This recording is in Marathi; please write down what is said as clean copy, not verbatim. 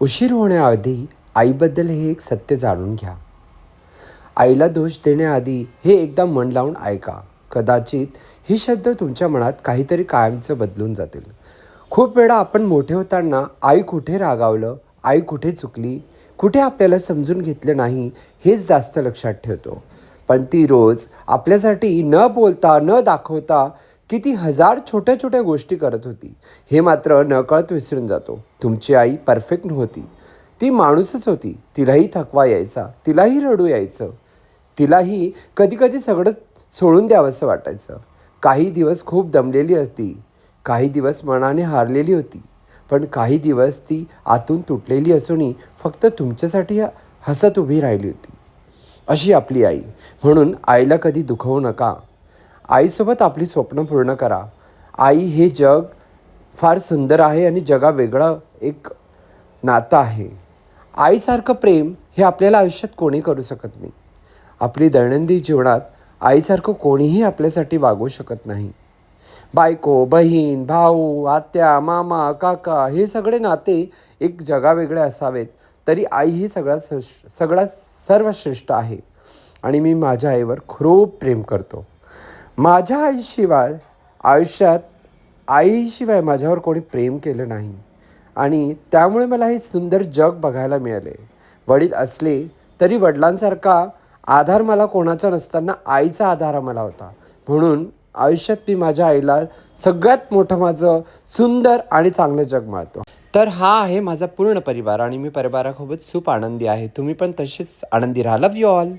उशीर होण्याआधी आईबद्दल हे एक सत्य जाणून घ्या. आईला दोष देण्याआधी हे एकदा मन लावून ऐका. कदाचित ही शब्द तुमच्या मनात काहीतरी कायमचं बदलून जातील. खूप वेळा आपण मोठे होताना आई कुठे रागावलं, आई कुठे चुकली, कुठे आपल्याला समजून घेतलं नाही हेच जास्त लक्षात ठेवतो. पण ती रोज आपल्यासाठी न बोलता न दाखवता किती हजार छोट्या छोट्या गोष्टी करत होती हे मात्र नकळत विसरून जातो. तुमची आई परफेक्ट नव्हती, ती माणूसच होती. तिलाही थकवा यायचा, तिलाही रडू यायचं, तिलाही कधीकधी सगळं सोडून द्यावंसं वाटायचं. काही दिवस खूप दमलेली असती, काही दिवस मनाने हारलेली होती, पण काही दिवस ती आतून तुटलेली असूनही फक्त तुमच्यासाठी हसत उभी राहिली होती. अशी आपली आई. म्हणून आईला कधी दुखवू नका. आईसोबत आपली स्वप्न पूर्ण करा. आई हे जग फार सुंदर आहे आणि जगावेगळं एक नातं आहे. आईसारखं प्रेम हे आपल्याला आयुष्यात कोणी करू शकत नाही. आपली दैनंदिन जीवनात आईसारखं कोणीही आपल्यासाठी वागू शकत नाही. बायको, बहीण, भाऊ, आत्या, मामा, काका हे सगळे नाते एक जगावेगळे असावेत, तरी आई ही सगळ्यात सर्वश्रेष्ठ आहे. आणि मी माझ्या आईवर खूप प्रेम करतो. माझ्या आयुष्यात आईशिवाय माझ्यावर कोणी प्रेम केलं नाही आणि त्यामुळे मला हे सुंदर जग बघायला मिळाले. वडील असले तरी वडिलांसारखा आधार मला कोणाचा नसताना आईचा आधार मला होता. म्हणून आयुष्यात मी माझ्या आईला सगळ्यात मोठं माझं सुंदर आणि चांगलं जग मानतो. तर हा आहे माझा पूर्ण परिवार आणि मी परिवारासोबत खूप आनंदी आहे. तुम्ही पण तसेच आनंदी राहा. Love you all.